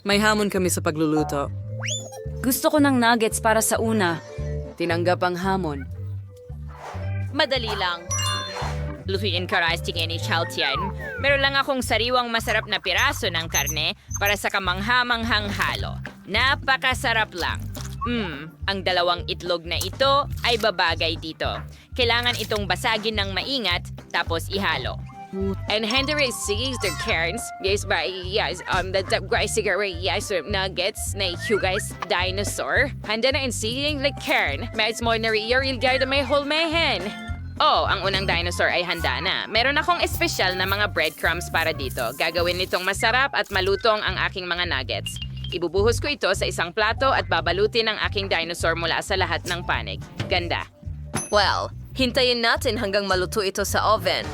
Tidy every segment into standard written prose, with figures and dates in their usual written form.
May hamon kami sa pagluluto. Gusto ko ng nuggets para sa una. Tinanggap ang hamon. Madali lang. Lutuin ka rice tingin ni Chaltian. Meron lang akong sariwang masarap na piraso ng karne para sa kamangha-manghang halo. Napakasarap lang. Ang dalawang itlog na ito ay babagay dito. Kailangan itong basagin ng maingat tapos ihalo. And Henry sees the Karens. Yes, but yes, the guys cigarette, yes, nuggets na you guys dinosaur. Handa na in seeing like Karen. Mas mo na real guy na may hulmehen. Oh, ang unang dinosaur ay handa na. Meron akong espesyal na mga breadcrumbs para dito. Gagawin nitong masarap at malutong ang aking mga nuggets. Ibubuhos ko ito sa isang plato at babalutin ang aking dinosaur mula sa lahat ng panig. Ganda. Well, hintayin natin hanggang maluto ito sa oven.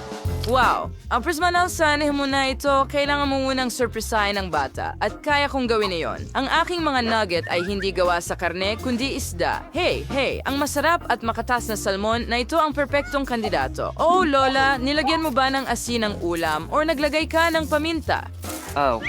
Wow! Ang personal sanahin mo na ito, kailangan mo munang surprisahin ng bata. At kaya kong gawin iyon. Ang aking mga nugget ay hindi gawa sa karne, kundi isda. Hey! Ang masarap at makatas na salmon na ito ang perpektong kandidato. Oh, Lola, nilagyan mo ba ng asin ng ulam or naglagay ka ng paminta? Oh,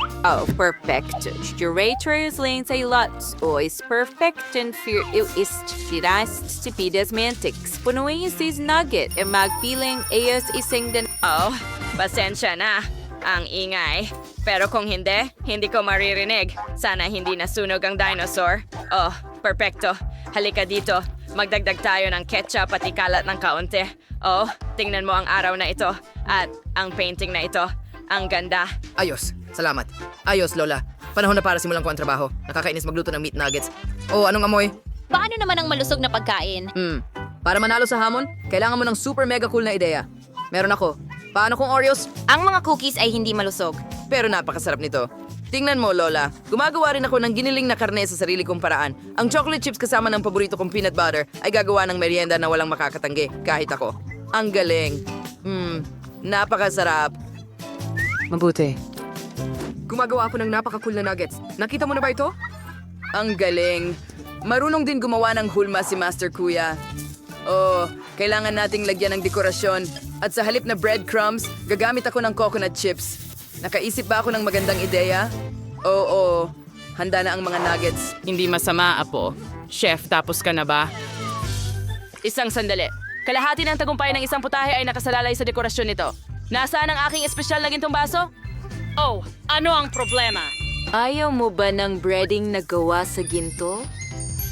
perfect. Curators lane say lots. Is perfect and fear is tiras stupidas mantics. Punuin sis nugget and magpiling ayos ising den. Oh, pasensya na. Ang ingay. Pero kung hindi ko maririnig. Sana hindi nasunog ang dinosaur. Oh, perfecto. Halika dito. Magdagdag tayo ng ketchup at ikalat ng kaunti. Oh, tingnan mo ang araw na ito. At ang painting na ito. Ang ganda. Ayos. Salamat. Ayos, Lola. Panahon na para simulan ko ang trabaho. Nakakainis magluto ng meat nuggets. Oh, anong amoy? Paano naman ang malusog na pagkain? Para manalo sa hamon, kailangan mo ng super mega cool na ideya. Meron ako. Paano kung Oreos? Ang mga cookies ay hindi malusog. Pero napakasarap nito. Tingnan mo, Lola. Gumagawa rin ako ng giniling na karne sa sarili kong paraan. Ang chocolate chips kasama ng paborito kong peanut butter ay gagawa ng merienda na walang makakatanggi, kahit ako. Ang galing. Napakasarap. Mabuti. Gumagawa ako ng napaka-cool na nuggets. Nakita mo na ba ito? Ang galing. Marunong din gumawa ng hulma si Master Kuya. Oh, kailangan nating lagyan ng dekorasyon. At sa halip na breadcrumbs, gagamit ako ng coconut chips. Nakaisip ba ako ng magandang ideya? Oo. Handa na ang mga nuggets. Hindi masama, Apo. Chef, tapos ka na ba? Isang sandali. Kalahati ng tagumpay ng isang putahe ay nakasalalay sa dekorasyon nito. Nasaan ang aking espesyal na gintong baso? Oh, ano ang problema? Ayaw mo ba ng breading na gawa sa ginto?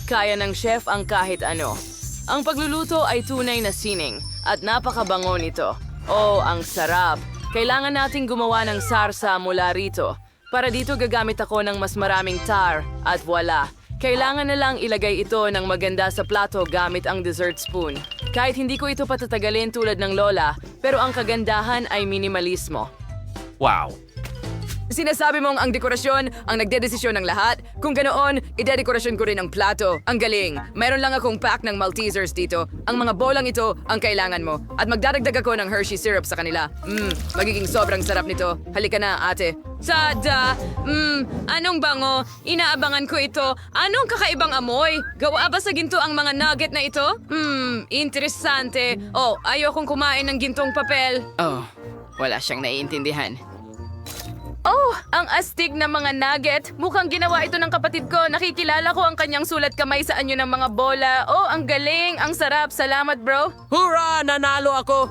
Kaya ng chef ang kahit ano. Ang pagluluto ay tunay na sining at napakabango nito. Oh, ang sarap. Kailangan nating gumawa ng sarsa mula rito. Para dito gagamit ako ng mas maraming tar at wala. Kailangan na lang ilagay ito ng maganda sa plato gamit ang dessert spoon. Kahit hindi ko ito patatagalin tulad ng Lola, pero ang kagandahan ay minimalismo. Wow! Sinasabi mong ang dekorasyon ang nagdedesisyon ng lahat? Kung ganoon, idedekorasyon ko rin ang plato. Ang galing! Mayroon lang akong pack ng Maltesers dito. Ang mga bolang ito ang kailangan mo. At magdadagdag ako ng Hershey syrup sa kanila. Magiging sobrang sarap nito. Halika na, ate. Sada! Anong bango? Inaabangan ko ito. Anong kakaibang amoy? Gawa ba sa ginto ang mga nugget na ito? Interesante. Oh, ayokong kumain ng gintong papel. Oh, wala siyang naiintindihan. Oh, ang astig na mga nugget. Mukhang ginawa ito ng kapatid ko. Nakikilala ko ang kanyang sulat kamay sa anyo ng mga bola. Oh, ang galing. Ang sarap. Salamat, bro. Hurra! Nanalo ako!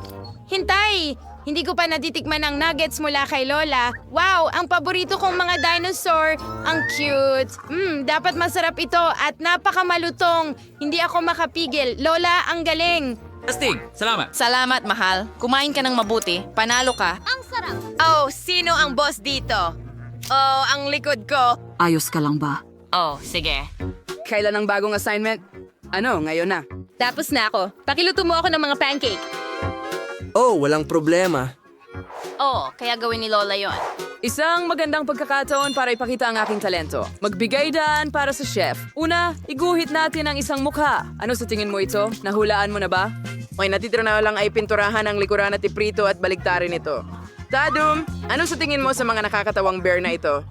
Hintay! Hindi ko pa natitikman ang nuggets mula kay Lola. Wow, ang paborito kong mga dinosaur. Ang cute. Dapat masarap ito at napakamalutong. Hindi ako makapigil. Lola, ang galing. Astig! Salamat! Salamat, mahal. Kumain ka ng mabuti. Panalo ka. Ang sarap. Oh, sino ang boss dito? Oh, ang likod ko. Ayos ka lang ba? Oh, sige. Kailan ang bagong assignment? Ano, ngayon na. Tapos na ako. Pakiluto mo ako ng mga pancake. Oh, walang problema. Oh, kaya gawin ni Lola yon. Isang magandang pagkakataon para ipakita ang aking talento. Magbigay daan para sa chef. Una, iguhit natin ang isang mukha. Ano sa tingin mo ito? Nahulaan mo na ba? May natitira na lang ay pinturahan ang likuran at iprito at baligtarin ito. Tadum, ano sa tingin mo sa mga nakakatawang bear na ito?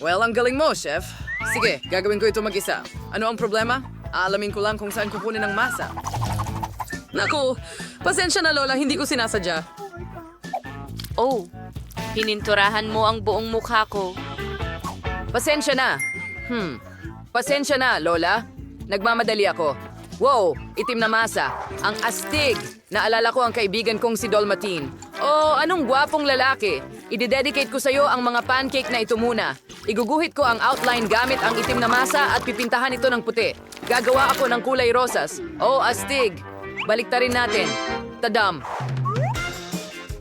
Well, ang galing mo, chef. Sige, gagawin ko ito mag-isa. Ano ang problema? Aalamin ko lang kung saan kukunin ang masa. Naku, pasensya na Lola, hindi ko sinasadya. Oh, pininturahan mo ang buong mukha ko. Pasensya na. Pasensya na, Lola. Nagmamadali ako. Wow, itim na masa. Ang astig. Naalala ko ang kaibigan kong si Dolmatine. Oh, anong gwapong lalaki. Idededicate ko sa'yo ang mga pancake na ito muna. Iguguhit ko ang outline gamit ang itim na masa at pipintahan ito ng puti. Gagawa ako ng kulay rosas. Oh, astig. Baliktarin natin. Tadam.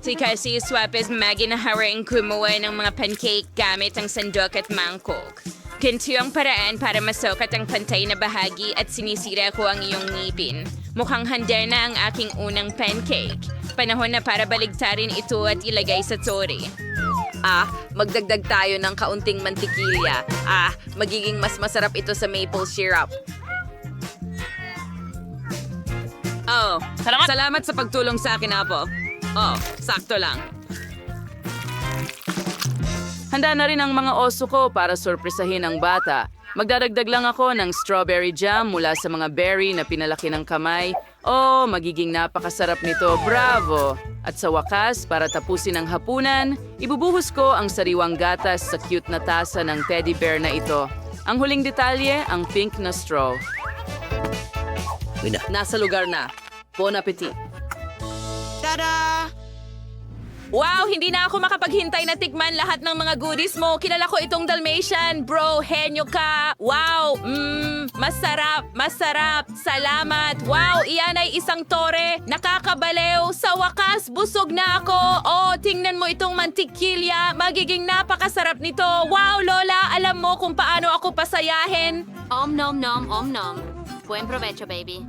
Si Cassie Swapes maginahawaing kumuha ng mga pancake gamit ang sandok at mangkok. Ganito ang paraan para masukat ang pantay na bahagi at sinisira ko ang iyong ngipin. Mukhang handa na ang aking unang pancake. Panahon na para baligtarin ito at ilagay sa tori. Magdagdag tayo ng kaunting mantikilya. Magiging mas masarap ito sa maple syrup. Oh, salamat sa pagtulong sa akin, Apo. Oh, sakto lang. Handa na rin ang mga oso ko para sorpresahin ang bata. Magdadagdag lang ako ng strawberry jam mula sa mga berry na pinalaki ng kamay. Oh, magiging napakasarap nito. Bravo! At sa wakas, para tapusin ang hapunan, ibubuhos ko ang sariwang gatas sa cute na tasa ng teddy bear na ito. Ang huling detalye, ang pink na straw. Nasa lugar na. Bon appetit! Tada! Wow, hindi na ako makapaghintay na tikman lahat ng mga goodies mo. Kilala ko itong Dalmatian. Bro, henyo ka. Wow, masarap, masarap. Salamat. Wow, iyan ay isang tore. Nakakabalew. Sa wakas, busog na ako. Oh, tingnan mo itong mantikilya. Magiging napakasarap nito. Wow, Lola, alam mo kung paano ako pasayahin. Om nom nom, om nom. Buen provecho, baby.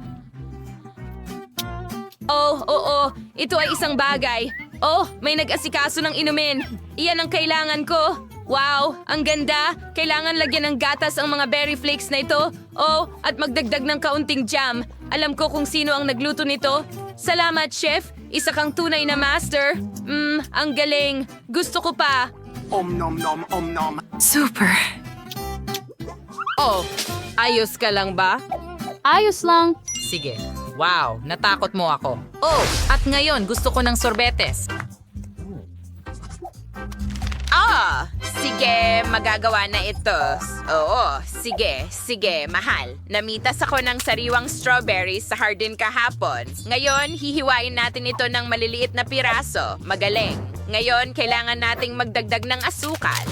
Oh, oo. Ito ay isang bagay. Oh, may nag-asikaso ng inumin. Iyan ang kailangan ko. Wow, ang ganda. Kailangan lagyan ng gatas ang mga berry flakes na ito. Oh, at magdagdag ng kaunting jam. Alam ko kung sino ang nagluto nito. Salamat, chef. Isa kang tunay na master. Ang galing. Gusto ko pa. Super. Oh, ayos ka lang ba? Ayos lang. Sige. Wow, natakot mo ako. Oh, at ngayon gusto ko ng sorbetes. Sige, magagawa na ito. Oo, sige, mahal. Namitas ako ng sariwang strawberries sa hardin kahapon. Ngayon, hihiwain natin ito ng maliliit na piraso. Magaling. Ngayon, kailangan nating magdagdag ng asukal.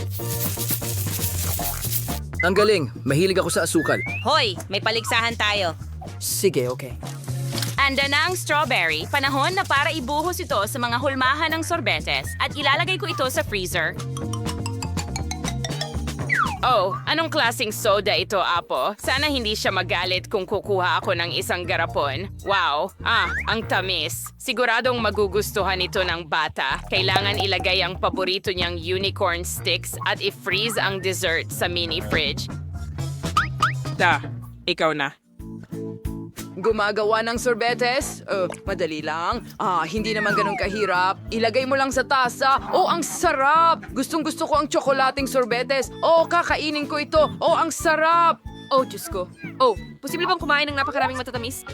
Ang galing. Mahilig ako sa asukal. Hoy, may paligsahan tayo. Sige, okay. Anda na ang strawberry. Panahon na para ibuhos ito sa mga hulmahan ng sorbetes at ilalagay ko ito sa freezer. Oh, anong klaseng soda ito, Apo? Sana hindi siya magalit kung kukuha ako ng isang garapon. Wow, ang tamis. Siguradong magugustuhan ito ng bata. Kailangan ilagay ang paborito niyang unicorn sticks at i-freeze ang dessert sa mini fridge. Ikaw na. Gumagawa ng sorbetes? Madali lang. Hindi naman ganun kahirap. Ilagay mo lang sa tasa. Oh, ang sarap! Gustong-gusto ko ang tsokolating sorbetes. Oh, kakainin ko ito. Oh, ang sarap! Oh, Diyos ko. Oh, posible bang kumain ng napakaraming matatamis?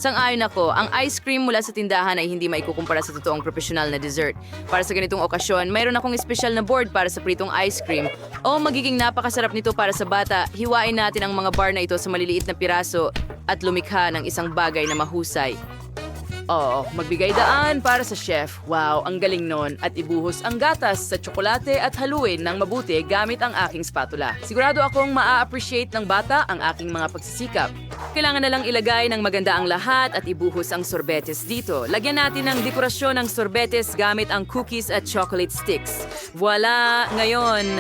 Sang-ayon ako, ang ice cream mula sa tindahan ay hindi maikukumpara sa totoong profesional na dessert. Para sa ganitong okasyon, mayroon akong espesyal na board para sa pritong ice cream. Oh, magiging napakasarap nito para sa bata. Hiwain natin ang mga bar na ito sa maliliit na piraso at lumikha ng isang bagay na mahusay. Oo, magbigay daan para sa chef. Wow, ang galing nun. At ibuhos ang gatas sa tsokolate at haluin ng mabuti gamit ang aking spatula. Sigurado akong maa-appreciate ng bata ang aking mga pagsisikap. Kailangan na lang ilagay ng maganda ang lahat at ibuhos ang sorbetes dito. Lagyan natin ng dekorasyon ng sorbetes gamit ang cookies at chocolate sticks. Voila! Ngayon,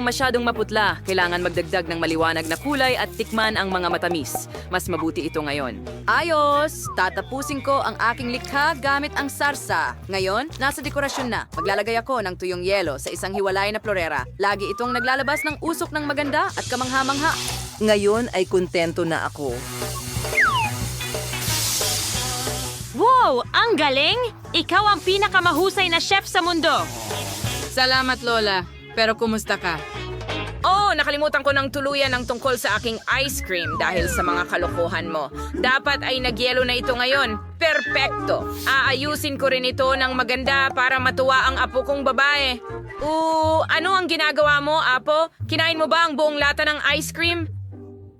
masyadong maputla. Kailangan magdagdag ng maliwanag na kulay at tikman ang mga matamis. Mas mabuti ito ngayon. Ayos! Tatapusin ko ang aking likha gamit ang sarsa. Ngayon, nasa dekorasyon na. Maglalagay ako ng tuyong yelo sa isang hiwalay na florera. Lagi itong naglalabas ng usok ng maganda at kamangha-mangha. Ngayon ay kontento na ako. Wow! Ang galing! Ikaw ang pinakamahusay na chef sa mundo! Salamat, Lola. Pero kumusta ka? Oh, nakalimutan ko ng tuluyan ng tungkol sa aking ice cream dahil sa mga kalokohan mo. Dapat ay nagyelo na ito ngayon. Perpekto! Aayusin ko rin ito ng maganda para matuwa ang apo kong babae. Ano ang ginagawa mo, Apo? Kinain mo ba ang buong lata ng ice cream?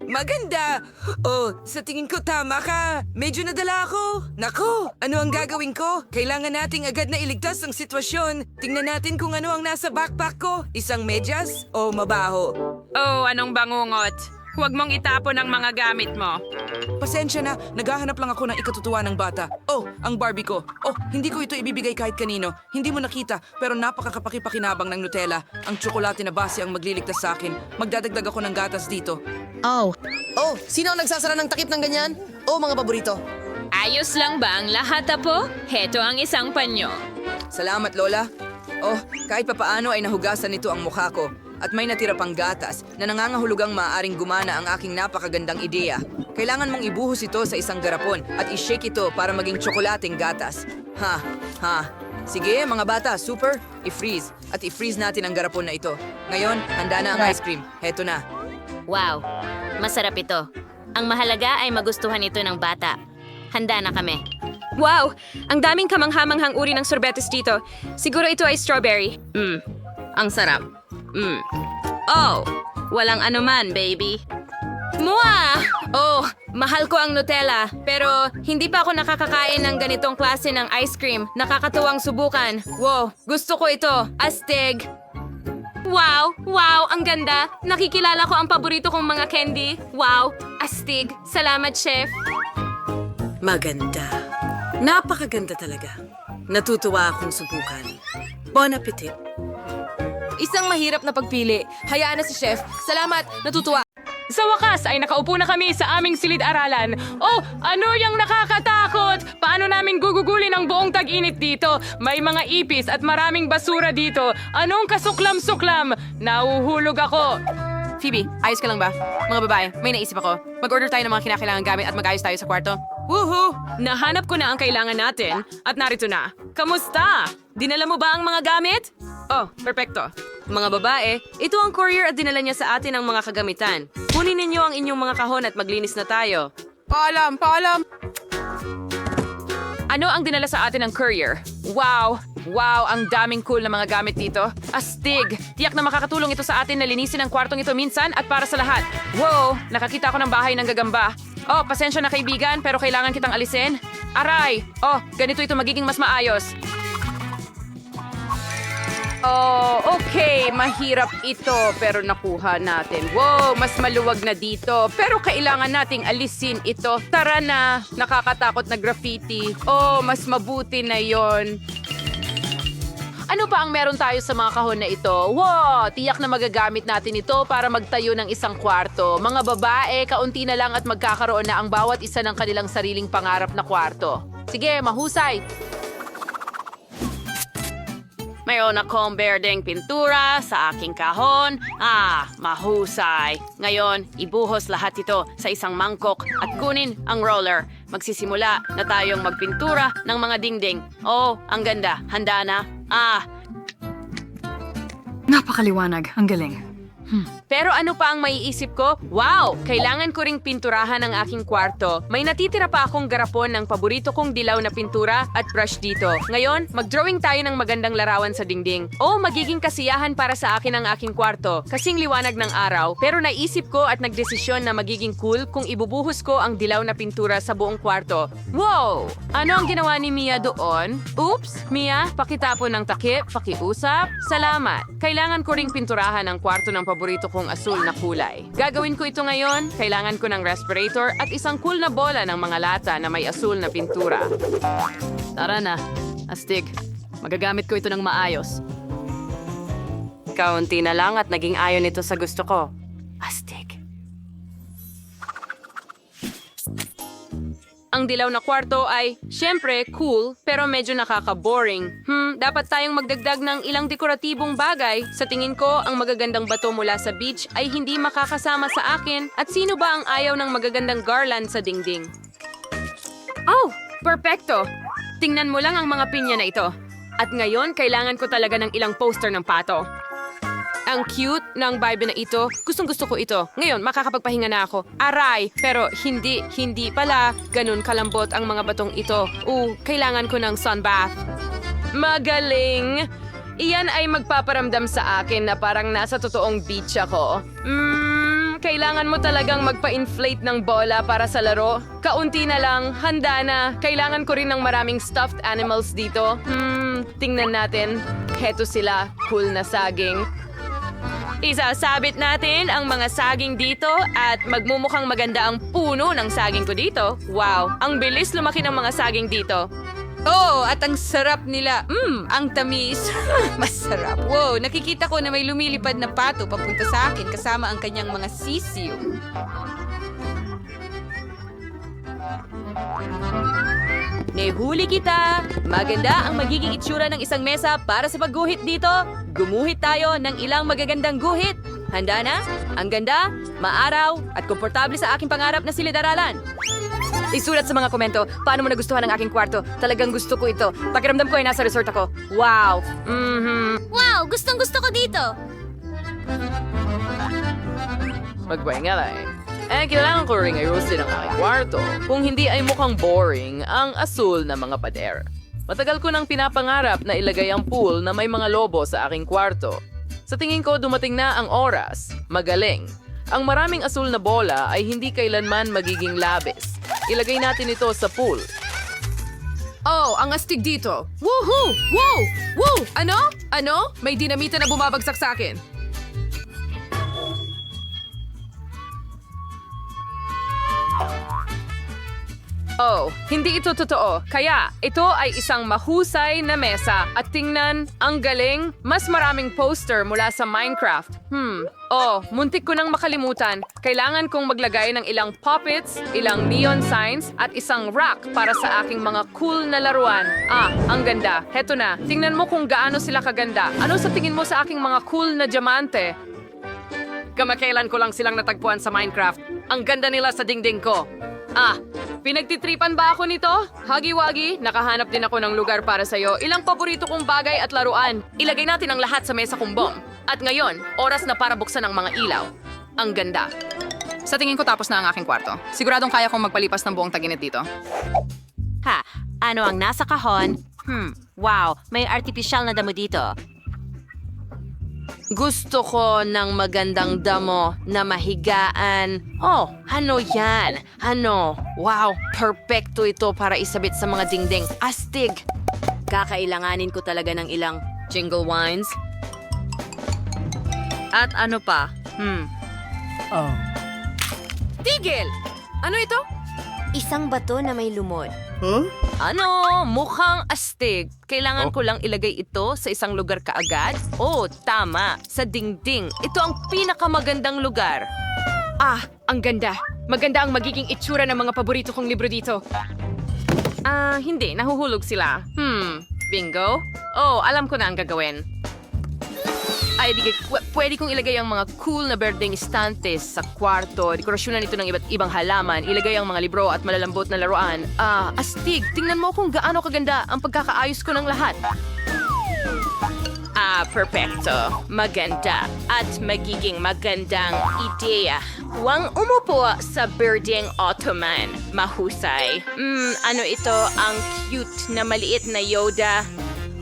Maganda! Oh, sa tingin ko tama ka. Medyo nadala ako. Nako, ano ang gagawin ko? Kailangan nating agad na iligtas ang sitwasyon. Tingnan natin kung ano ang nasa backpack ko. Isang medyas o mabaho? Oh, anong bangungot? Huwag mong itapon ang mga gamit mo. Pasensya na, naghahanap lang ako ng ikatutuwa ng bata. Oh, ang Barbie ko. Oh, hindi ko ito ibibigay kahit kanino. Hindi mo nakita, pero napakakapakipakinabang ng Nutella. Ang tsokolate na base ang magliligtas sa akin. Magdadagdag ako ng gatas dito. Oh, sino ang nagsasara ng takip ng ganyan? Oh, mga paborito. Ayos lang ba ang lahat, Apo? Heto ang isang panyo. Salamat, Lola. Oh, kahit papaano ay nahugasan nito ang mukha ko. At may natira pang gatas na nangangahulugang maaaring gumana ang aking napakagandang ideya. Kailangan mong ibuhos ito sa isang garapon at i-shake ito para maging tsokolating gatas. Sige, mga bata, super, i-freeze. At i-freeze natin ang garapon na ito. Ngayon, handa na ang ice cream. Heto na. Wow, masarap ito. Ang mahalaga ay magustuhan ito ng bata. Handa na kami. Wow! Ang daming kamanghamanghang uri ng sorbetes dito. Siguro ito ay strawberry. Ang sarap. Oh, walang anuman, baby. Mua! Oh, mahal ko ang Nutella. Pero hindi pa ako nakakakain ng ganitong klase ng ice cream. Nakakatuwang subukan. Wow, gusto ko ito. Astig. Wow! Wow! Ang ganda! Nakikilala ko ang paborito kong mga candy. Wow! Astig! Salamat, Chef! Maganda. Napakaganda talaga. Natutuwa akong subukan. Bon appetit. Isang mahirap na pagpili. Hayaan na si Chef. Salamat! Natutuwa! Sa wakas ay nakaupo na kami sa aming silid-aralan. Oh, ano yung nakakatakot? Paano namin gugugulin ang buong tag-init dito? May mga ipis at maraming basura dito. Anong kasuklam-suklam? Nauhulog ako. Phoebe, ayos ka lang ba? Mga babae, may naisip ako. Mag-order tayo ng mga kinakailangan gamit at mag-ayos tayo sa kwarto. Woohoo! Nahanap ko na ang kailangan natin at narito na. Kamusta? Dinala mo ba ang mga gamit? Oh, perpekto. Mga babae, ito ang courier at dinala niya sa atin ang mga kagamitan. Kunin ninyo ang inyong mga kahon at maglinis na tayo. Paalam! Ano ang dinala sa atin ng courier? Wow! Wow, ang daming cool na mga gamit dito. Astig! Tiyak na makakatulong ito sa atin na linisin ang kwartong ito minsan at para sa lahat. Wow! Nakakita ko ng bahay ng gagamba. Oh, pasensya na kaibigan, pero kailangan kitang alisin. Aray! Oh, ganito ito magiging mas maayos. Oh, okay. Mahirap ito, pero nakuha natin. Wow, mas maluwag na dito. Pero kailangan nating alisin ito. Tara na. Nakakatakot na graffiti. Oh, mas mabuti na yon. Ano pa ang meron tayo sa mga kahon na ito? Wow, tiyak na magagamit natin ito para magtayo ng isang kwarto. Mga babae, kaunti na lang at magkakaroon na ang bawat isa ng kanilang sariling pangarap na kwarto. Sige, mahusay. Mayroon akong berdeng pintura sa aking kahon. Mahusay. Ngayon, ibuhos lahat ito sa isang mangkok at kunin ang roller. Magsisimula na tayong magpintura ng mga dingding. Oh, ang ganda. Handa na? Napakaliwanag. Ang galing. Pero ano pa ang maiisip ko? Wow! Kailangan ko ring pinturahan ang aking kwarto. May natitira pa akong garapon ng paborito kong dilaw na pintura at brush dito. Ngayon, mag-drawing tayo ng magandang larawan sa dingding. Oh, magiging kasiyahan para sa akin ang aking kwarto. Kasing liwanag ng araw. Pero naisip ko at nagdesisyon na magiging cool kung ibubuhos ko ang dilaw na pintura sa buong kwarto. Wow! Ano ang ginawa ni Mia doon? Oops! Mia, pakitapon ng takip, pakiusap. Salamat. Kailangan ko ring pinturahan ang kwarto ng paborito kong asul na kulay. Gagawin ko ito ngayon. Kailangan ko ng respirator at isang cool na bola ng mga lata na may asul na pintura. Tara na. Astig. Magagamit ko ito ng maayos. Kaunti na lang at naging ayon ito sa gusto ko. Astig. Ang dilaw na kwarto ay, syempre, cool, pero medyo nakaka-boring. Dapat tayong magdagdag ng ilang dekoratibong bagay. Sa tingin ko, ang magagandang bato mula sa beach ay hindi makakasama sa akin. At sino ba ang ayaw ng magagandang garland sa dingding? Oh, perfecto! Tingnan mo lang ang mga pinya na ito. At ngayon, kailangan ko talaga ng ilang poster ng pato. Ang cute ng Barbie na ito. Gustong-gusto ko ito. Ngayon, makakapagpahinga na ako. Aray! Pero hindi pala. Ganun kalambot ang mga batong ito. Kailangan ko ng sunbath. Magaling! Iyan ay magpaparamdam sa akin na parang nasa totoong beach ako. Kailangan mo talagang magpa-inflate ng bola para sa laro. Kaunti na lang, handa na. Kailangan ko rin ng maraming stuffed animals dito. Tingnan natin. Heto sila, cool na saging. Isasabit natin ang mga saging dito at magmumukhang maganda ang puno ng saging ko dito. Wow, ang bilis lumaki ng mga saging dito. Oh, at ang sarap nila. Ang tamis. Masarap. Wow, nakikita ko na may lumilipad na pato papunta sa akin kasama ang kanyang mga sisiw. Nehuli kita! Maganda ang magiging itsura ng isang mesa para sa pagguhit dito. Gumuhit tayo ng ilang magagandang guhit. Handa na? Ang ganda, maaraw, at komportable sa aking pangarap na silid-aralan. Isulat sa mga komento, paano mo nagustuhan ang aking kwarto? Talagang gusto ko ito. Pakiramdam ko ay nasa resort ako. Wow! Wow, gustong-gusto ko dito. Magpahingalay. Kailangan ko ring ayusin ang aking kwarto. Kung hindi ay mukhang boring ang asul na mga pader. Matagal ko nang pinapangarap na ilagay ang pool na may mga lobo sa aking kwarto. Sa tingin ko, dumating na ang oras. Magaling. Ang maraming asul na bola ay hindi kailanman magiging labis. Ilagay natin ito sa pool. Oh, ang astig dito. Woohoo! Wow! Woo! Ano? Ano? May dinamita na bumabagsak sa akin. Oh, hindi ito totoo. Kaya, ito ay isang mahusay na mesa. At tingnan, ang galing, mas maraming poster mula sa Minecraft. Oh, muntik ko nang makalimutan. Kailangan kong maglagay ng ilang puppets, ilang neon signs, at isang rack para sa aking mga cool na laruan. Ang ganda. Heto na. Tingnan mo kung gaano sila kaganda. Ano sa tingin mo sa aking mga cool na diamante? Kamakailan ko lang silang natagpuan sa Minecraft. Ang ganda nila sa dingding ko. Pinagtitripan ba ako nito? Hagi-wagi, nakahanap din ako ng lugar para sa'yo. Ilang paborito kong bagay at laruan. Ilagay natin ang lahat sa mesa kong bomb. At ngayon, oras na para buksan ang mga ilaw. Ang ganda. Sa tingin ko tapos na ang aking kwarto. Siguradong kaya kong magpalipas ng buong taginit dito. Ha, ano ang nasa kahon? Wow, may artificial na damo dito. Gusto ko ng magandang damo na mahigaan. Oh, ano yan? Ano? Wow, perfecto ito para isabit sa mga dingding. Astig! Kakailanganin ko talaga ng ilang jingle wines. At ano pa? Tigil! Ano ito? Isang bato na may lumot. Ano? Mukhang astig. Kailangan ko lang ilagay ito sa isang lugar kaagad? Oh, tama. Sa dingding. Ito ang pinakamagandang lugar. Ang ganda. Maganda ang magiging itsura ng mga paborito kong libro dito. Hindi. Nahuhulog sila. Bingo? Oh, alam ko na ang gagawin. Pwede kong ilagay ang mga cool na berdeng estantes sa kwarto. Dekorasyonan ito ng iba't ibang halaman. Ilagay ang mga libro at malalambot na laruan. Astig. Tingnan mo kung gaano kaganda ang pagkakaayos ko ng lahat. Perfecto. Maganda. At magiging magandang ideya. Huwag umupo sa berdeng ottoman. Mahusay. Ano ito? Ang cute na maliit na Yoda.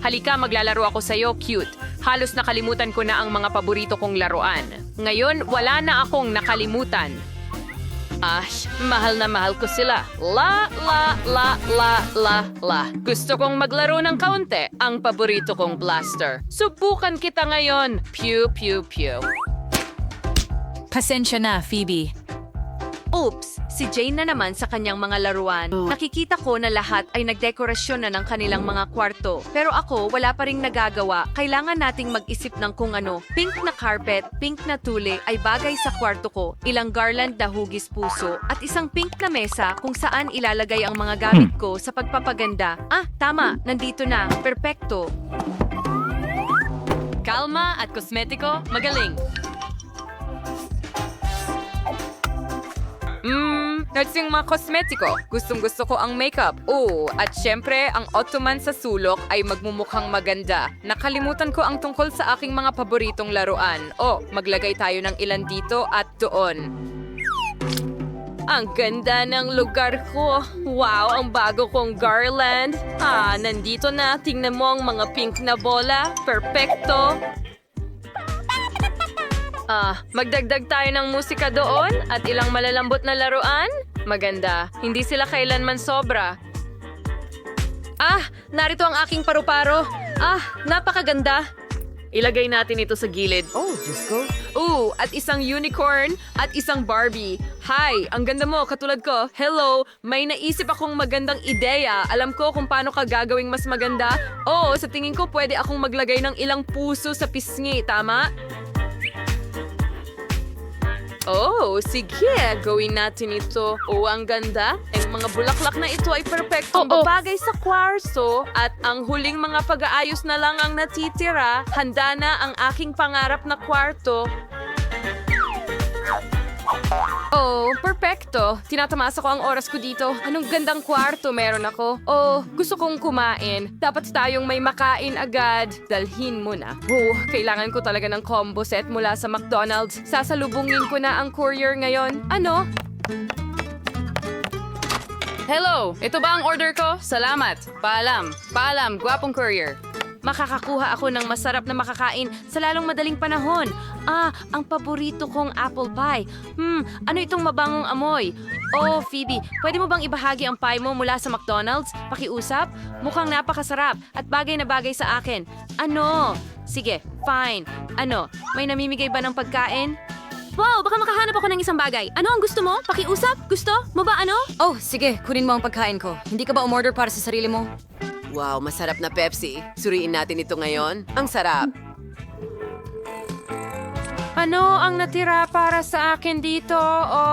Halika, maglalaro ako sa'yo, cute. Halos nakalimutan ko na ang mga paborito kong laruan. Ngayon, wala na akong nakalimutan. Mahal na mahal ko sila. La. Gusto kong maglaro ng kaunti. Ang paborito kong blaster. Subukan kita ngayon. Pew, pew, pew. Pasensya na, Phoebe. Oops, si Jane na naman sa kanyang mga laruan. Nakikita ko na lahat ay nagdekorasyon na ng kanilang mga kwarto. Pero ako, wala pa ring nagagawa. Kailangan nating mag-isip ng kung ano. Pink na carpet, pink na tule ay bagay sa kwarto ko. Ilang garland na hugis puso. At isang pink na mesa kung saan ilalagay ang mga gamit ko sa pagpapaganda. Tama, nandito na. Perpekto. Kalma at kosmetiko, magaling. Nutsing mga kosmetiko. Gustong-gusto ko ang makeup. At syempre, ang ottoman sa sulok ay magmumukhang maganda. Nakalimutan ko ang tungkol sa aking mga paboritong laruan. Maglagay tayo ng ilan dito at doon. Ang ganda ng lugar ko. Wow, ang bago kong garland. Nandito na. Tingnan mo ang mga pink na bola. Perfecto. Magdagdag tayo ng musika doon at ilang malalambot na laruan. Maganda. Hindi sila kailanman sobra. Narito ang aking paru-paro. Napakaganda. Ilagay natin ito sa gilid. Oh, Diyos ko. At isang unicorn at isang Barbie. Hi, ang ganda mo, katulad ko. Hello, may naisip akong magandang ideya. Alam ko kung paano ka gagawing mas maganda. Sa tingin ko pwede akong maglagay ng ilang puso sa pisngi, tama? Sige, gawin natin ito. Ang ganda. Ang mga bulaklak na ito ay perpektong babagay sa kwarso. At ang huling mga pag-aayos na lang ang natitira. Handa na ang aking pangarap na kwarto. Perpekto. Tinatamasa ko ang oras ko dito. Anong gandang kwarto meron ako. Gusto kong kumain. Dapat tayong may makain agad. Dalhin mo na. Kailangan ko talaga ng combo set mula sa McDonald's. Sasalubungin ko na ang courier ngayon. Ano? Hello, ito ba ang order ko? Salamat. Paalam. Paalam, gwapong courier. Makakakuha ako ng masarap na makakain sa lalong madaling panahon. Ang paborito kong apple pie. Ano itong mabangong amoy? Phoebe, pwede mo bang ibahagi ang pie mo mula sa McDonald's? Pakiusap? Mukhang napakasarap at bagay na bagay sa akin. Ano? Sige, fine. Ano, may namimigay ba ng pagkain? Wow, baka makahanap ako ng isang bagay. Ano ang gusto mo? Pakiusap? Gusto? Mo ba ano? Sige, kunin mo ang pagkain ko. Hindi ka ba umorder para sa sarili mo? Wow, masarap na Pepsi. Suriin natin ito ngayon. Ang sarap. Ano ang natira para sa akin dito?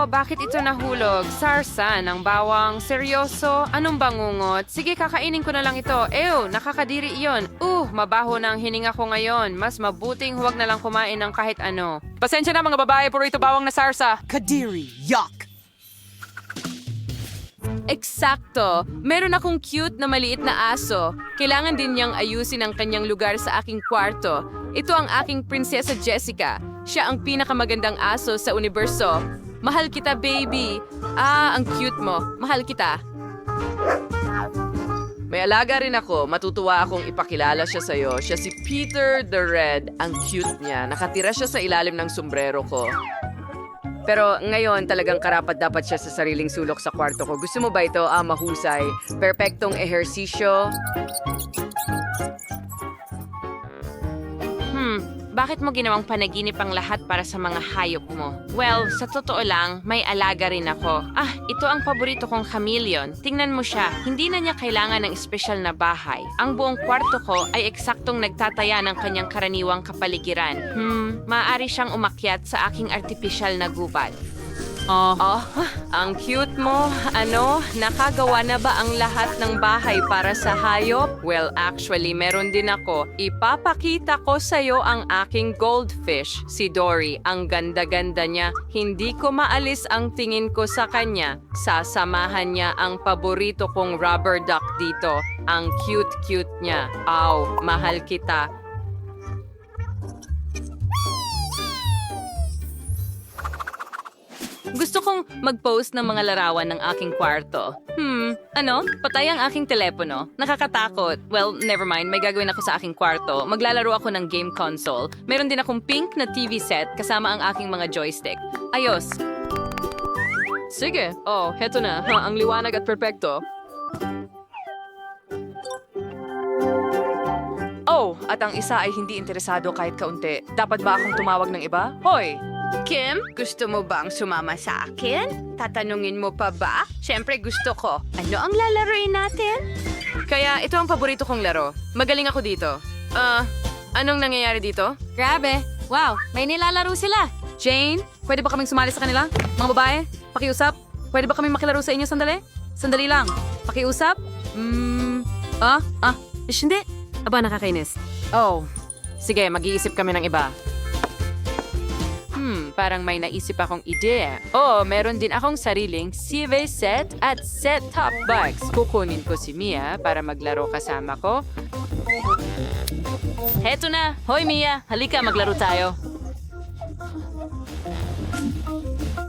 Bakit ito nahulog? Sarsa ng bawang. Seryoso? Anong bangungot? Sige, kakainin ko na lang ito. Nakakadiri iyon. Mabaho na ang hininga ko ngayon. Mas mabuting huwag na lang kumain ng kahit ano. Pasensya na mga babae, puro ito bawang na sarsa. Kadiri, yuck! Eksakto. Meron akong cute na maliit na aso. Kailangan din niyang ayusin ang kanyang lugar sa aking kwarto. Ito ang aking prinsesa Jessica. Siya ang pinakamagandang aso sa universo. Mahal kita, baby. Ang cute mo. Mahal kita. May alaga rin ako. Matutuwa akong ipakilala siya sa'yo. Siya si Peter the Red. Ang cute niya. Nakatira siya sa ilalim ng sombrero ko. Pero ngayon talagang karapat dapat siya sa sariling sulok sa kwarto ko. Gusto mo ba ito? Mahusay. Perpektong ehersisyo. Bakit mo ginawang panaginip ang lahat para sa mga hayop mo? Well, sa totoo lang, may alaga rin ako. Ito ang paborito kong chameleon. Tingnan mo siya, hindi na niya kailangan ng espesyal na bahay. Ang buong kwarto ko ay eksaktong nagtataya ng kanyang karaniwang kapaligiran. Maaari siyang umakyat sa aking artipisyal na gubat. Ang cute mo. Ano, nakagawa na ba ang lahat ng bahay para sa hayop? Well, actually, meron din ako. Ipapakita ko sa'yo ang aking goldfish, si Dory. Ang ganda-ganda niya. Hindi ko maalis ang tingin ko sa kanya. Sasamahan niya ang paborito kong rubber duck dito. Ang cute-cute niya. Mahal kita. Gusto kong mag-post ng mga larawan ng aking kwarto. Patay ang aking telepono. Nakakatakot. Well, never mind. May gagawin ako sa aking kwarto. Maglalaro ako ng game console. Meron din akong pink na TV set kasama ang aking mga joystick. Ayos. Sige. Heto na. Ang liwanag at perpekto. At ang isa ay hindi interesado kahit kaunti. Dapat ba akong tumawag ng iba? Hoy! Kim, gusto mo bang sumama sa akin? Tatanungin mo pa ba? Siyempre gusto ko. Ano ang lalaroin natin? Kaya ito ang paborito kong laro. Magaling ako dito. Anong nangyayari dito? Grabe! Wow, may nilalaro sila. Jane, pwede ba kaming sumali sa kanila? Mga babae, pakiusap. Pwede ba kaming makilaro sa inyo sandali? Sandali lang. Pakiusap? Hindi. Aba, nakakainis. Sige, mag-iisip kami ng iba. Parang may naisip akong ideya. Meron din akong sariling CV set at set-top box. Kukunin ko si Mia para maglaro kasama ko. Heto na! Hoy Mia, halika maglaro tayo.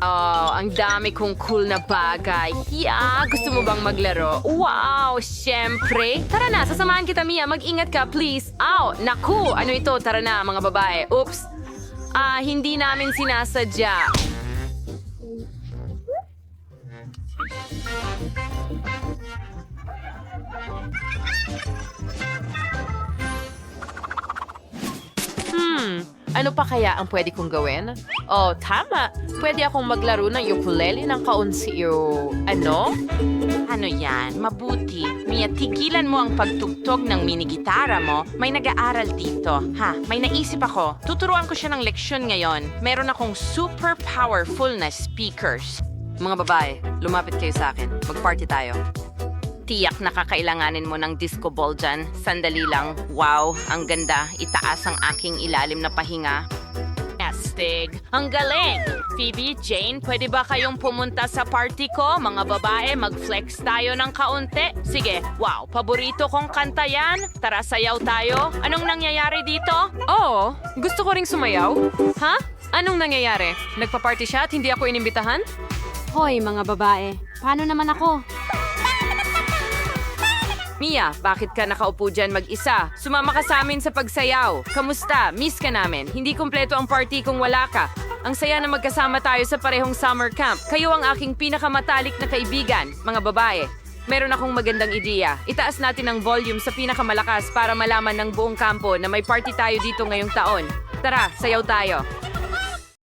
Oh, ang dami kong cool na bagay. Yeah, gusto mo bang maglaro? Wow, syempre. Tara na, sasamahan kita, Mia. Mag-ingat ka, please. Ow, naku, ano ito? Tara na, mga babae. Oops. Hindi namin sinasadya. Ano pa kaya ang pwede kong gawin? Oh, tama. Pwede akong maglaro ng ukulele ng kaunsiyo. Ano? Ano yan? Mabuti. Mia, tigilan mo ang pagtugtog ng minigitara mo. May nag-aaral dito. Ha, may naisip ako. Tuturuan ko siya ng leksyon ngayon. Meron akong super powerful na speakers. Mga babae, lumapit kayo sa akin. Mag-party tayo. Tiyak na kakailanganin mo ng disco ball dyan. Sandali lang. Wow, ang ganda. Itaas ang aking ilalim na pahinga. Astig. Ang galing! Phoebe, Jane, pwede ba kayong pumunta sa party ko? Mga babae, mag-flex tayo ng kaunti. Sige, wow, paborito kong kanta yan. Tara, sayaw tayo. Anong nangyayari dito? Oo, gusto ko ring sumayaw. Ha? Anong nangyayari? Nagpa-party siya at hindi ako inimbitahan? Hoy, mga babae. Paano naman ako? Mia, bakit ka nakaupo dyan mag-isa? Sumama ka sa amin sa pagsayaw. Kamusta? Miss ka namin. Hindi kumpleto ang party kung wala ka. Ang saya na magkasama tayo sa parehong summer camp. Kayo ang aking pinakamatalik na kaibigan, mga babae. Meron akong magandang ideya. Itaas natin ang volume sa pinakamalakas para malaman ng buong kampo na may party tayo dito ngayong taon. Tara, sayaw tayo.